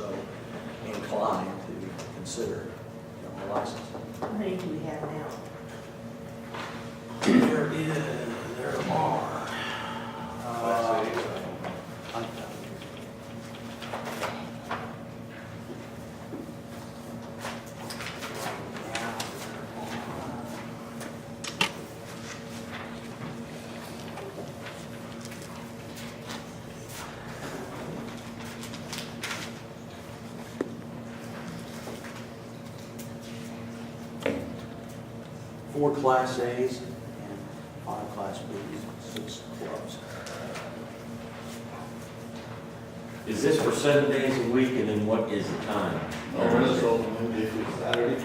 so inclined to consider a license. How many do we have now? There are. Class A's. Four Class A's and 5 Class B's, 6 clubs. Is this for 7 days a week, and then what is the time? Open is open Monday through Saturday,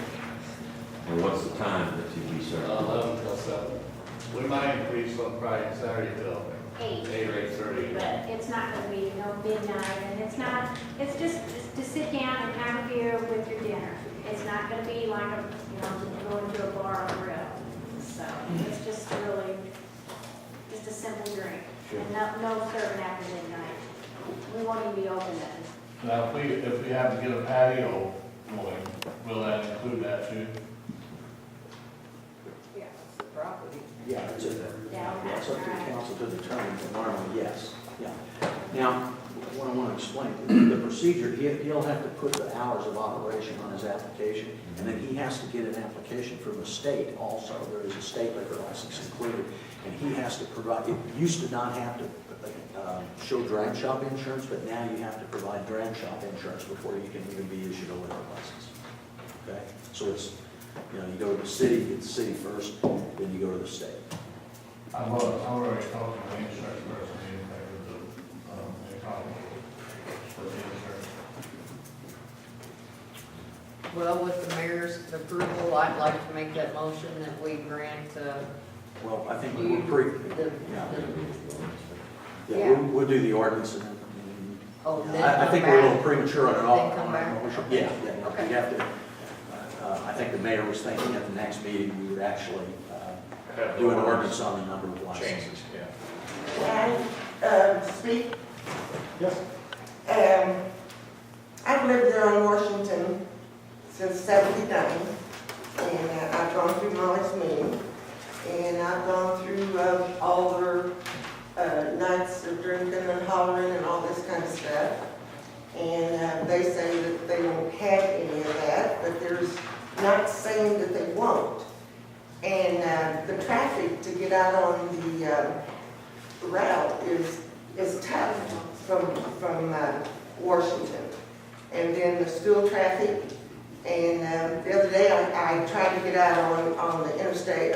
And what's the time that you be served? 11 till 7. We might increase on Friday and Saturday till 8. 8 or 8:30. But it's not gonna be no midnight, and it's just to sit down and have a beer with your dinner. It's not gonna be like a, going to a bar or grill. So it's just really, just a simple drink. And no serving after midnight. We won't even be open then. Now, if we have to get a patio going, will that include that too? Yeah, it's the property. Yeah, it's up there. Yeah, okay. It's up to the All right. council to determine, but normally, yes, yeah. Now, what I want to explain, the procedure, he'll have to put the hours of operation on his application, and then he has to get an application from the state also. There is a state liquor license included, and he has to provide, it used to not have to show dram shop insurance, but now you have to provide dram shop insurance before you can even be issued a liquor license. Okay? So it's, you go to the city, get the city first, then you go to the state. I'm already talking to the insurance person, in favor of the economy for the insurance. Well, with the mayor's approval, I'd like to make that motion that we grant, Well, I think we're pretty, the, yeah, we'll do the ordinance and then. oh, then I think come we're a little back. premature on it all. Then come back? Yeah, Okay. we have to, I think the mayor was thinking at the next meeting, we would actually do an ordinance on the number of licenses. Changes, yeah. Can I speak? Yes. I've lived there on Washington since '79, and I've gone through Molly's meeting, and I've gone through all their nights of drinking and hollering and all this kind of stuff. And they say that they won't have any of that, but there's not saying that they won't. And the traffic to get out on the route is tough from Washington. And then the school traffic, and the other day I tried to get out on the interstate,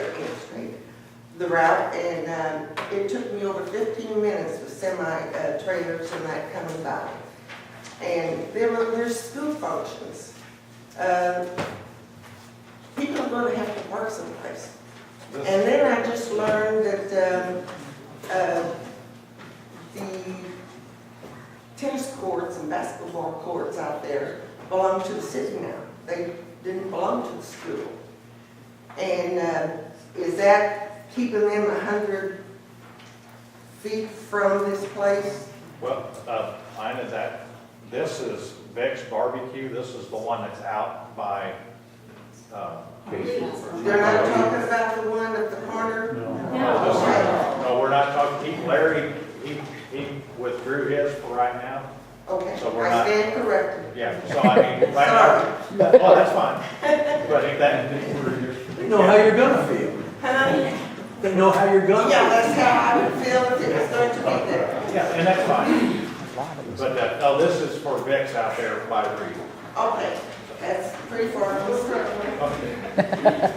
the route, and it took me over 15 minutes with semi-trailers and that coming by. And there's school functions. People are going to have to work someplace. And then I just learned that the tennis courts and basketball courts out there belong to the city now. They didn't belong to the school. And is that keeping them 100 feet from this place? Well, I know that this is Vic's Barbecue. This is the one that's out by, They're not talking about the one at the corner? no, we're not talking, Larry, he withdrew his for right now. Okay, So we're I not- stand corrected. Yeah, so I mean, right now, well, that's fine. But if that, They know how you're gonna feel. Huh? They know how you're gonna. Yeah, that's how I would feel if it was going to be there. yeah, and that's fine. But, no, this is for Vic's out there by Reed. Okay, that's pretty far. Okay.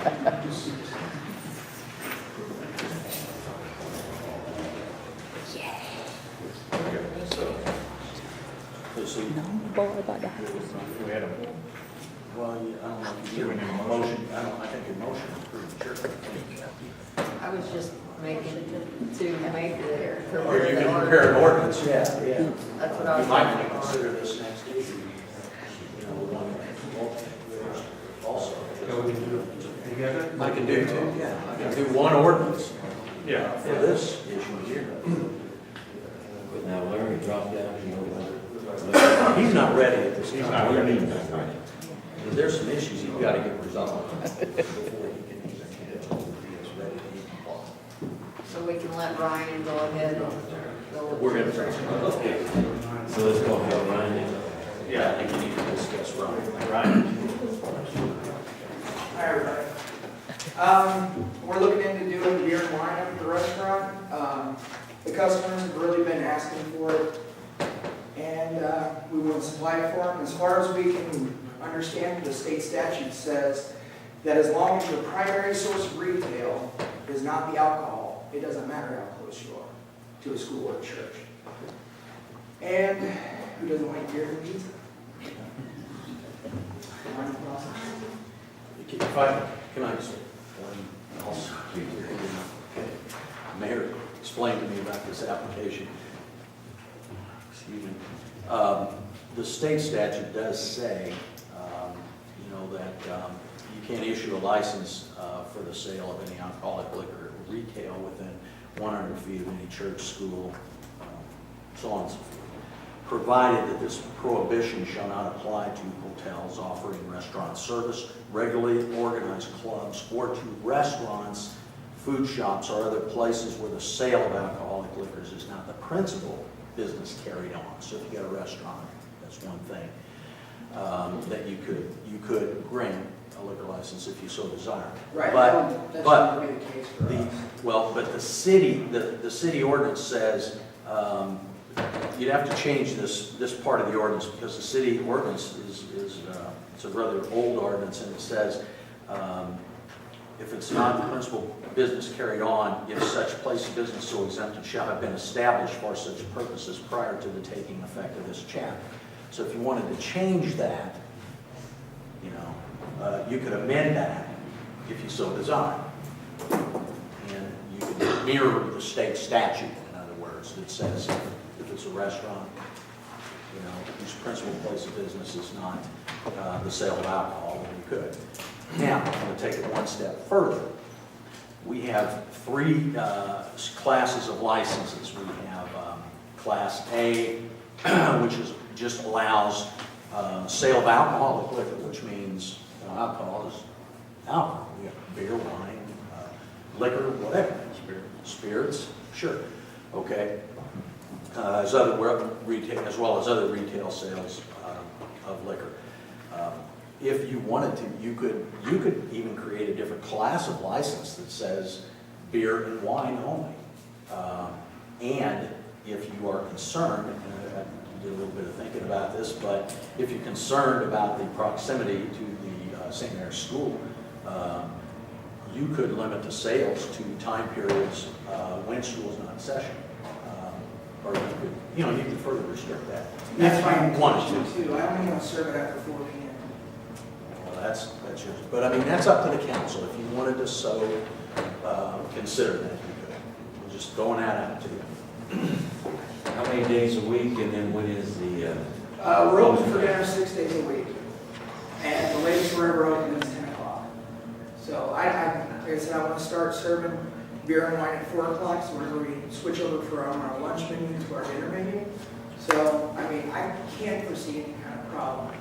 So, We had a, well, I don't know if you need a motion, I think your motion is pretty sure. I was just making, to make the. Or you can prepare an ordinance, yeah. That's what I was You might thinking. want to consider this next week. One also. I can do two, yeah. I can do one ordinance yeah. for this issue here. But now Larry dropped down, He's not ready at this this He's time. not What do you ready. mean? There's some issues you've got to get resolved before he can even be as ready to even apply. So we can let Ryan go ahead and go. We're going to, okay, So let's go ahead, Ryan. yeah, I think you need to discuss Ryan. Ryan? Hi, everybody. We're looking into doing beer and wine at the restaurant. The customers have really been asking for it, and we want to supply it for them. As far as we can understand, the state statute says that as long as your primary source of retail is not the alcohol, it doesn't matter how close you are to a school or a church. And who doesn't like beer and pizza? Wine and sausage. If I, can I just, also, Mayor explained to me about this application. Excuse me. The state statute does say, that you can't issue a license for the sale of any alcoholic liquor or retail within 100 feet of any church, school, so on and so forth, provided that this prohibition shall not apply to hotels offering restaurant service, regularly organized clubs, or to restaurants, food shops, or other places where the sale of alcoholic liquors is not the principal business carried on. So if you got a restaurant, that's one thing that you could grant a liquor license if you so desire. Right, But that's but not going to be the case for us. but the city ordinance says, you'd have to change this part of the ordinance, because the city ordinance is it's a rather old ordinance, and it says, if it's not the principal business carried on, if such place of business so exempted shall have been established for such purposes prior to the taking effect of this chapter. So if you wanted to change that, you could amend that if you so desire. And you could mirror the state statute, in other words, that says if it's a restaurant, whose principal place of business is not the sale of alcohol, then you could. Now, I'm going to take it one step further. We have three classes of licenses. We have Class A, which just allows sale of alcoholic liquor, which means alcohol is alcohol. We have beer, wine, liquor, whatever. Spirits, sure. Okay. As well as other retail sales of liquor. If you wanted to, you could even create a different class of license that says beer and wine only. And if you are concerned, and I did a little bit of thinking about this, but if you're concerned about the proximity to the St. Mary's School, you could limit the sales to time periods when school is not in session. Or you could further restrict that. That's If my you wanted intention too. I only want to serve it after 4 p.m. Well, that's yours. But I mean, that's up to the council. If you wanted to so consider that, you could. We're just throwing that out to you. How many days a week, and then when is the, We're open for dinner 6 days a week, and the latest we're ever open is 10 o'clock. So like I said, I want to start serving beer and wine at 4 o'clock, so whenever we switch over from our lunch menu to our dinner menu. So, I mean, I can't foresee any kind of problem.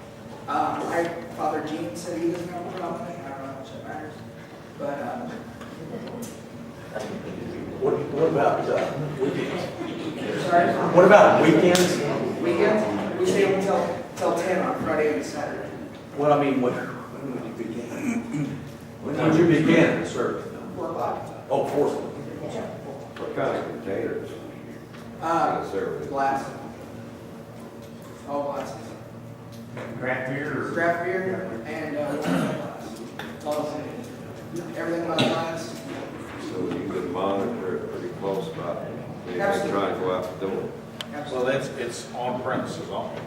Father Gene said he doesn't have a problem with it. I don't know how much that matters. But, What about weekends? sorry? What about weekends? Weekends, we stay open till 10 on Friday and Saturday. Well, I mean, when would you begin? When would you begin, sir? 4 o'clock. Oh, 4. What kind of containers? Glass. All glasses. Craft beer or? Craft beer and glass. Everything about glass. So you can monitor it pretty close about it. They Absolutely. try to go out the door. So it's on premises only.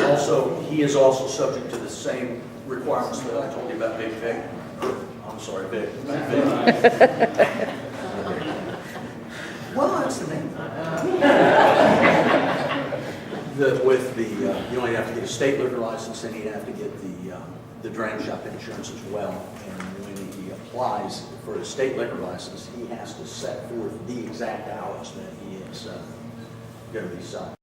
Also, he is also subject to the same requirements that I told you about Big Vic. I'm sorry, Vic. Well, that's the name. You only have to get a state liquor license, and you have to get the dram shop insurance as well. And when he applies for a state liquor license, he has to set forth the exact hours that he is going to be selling.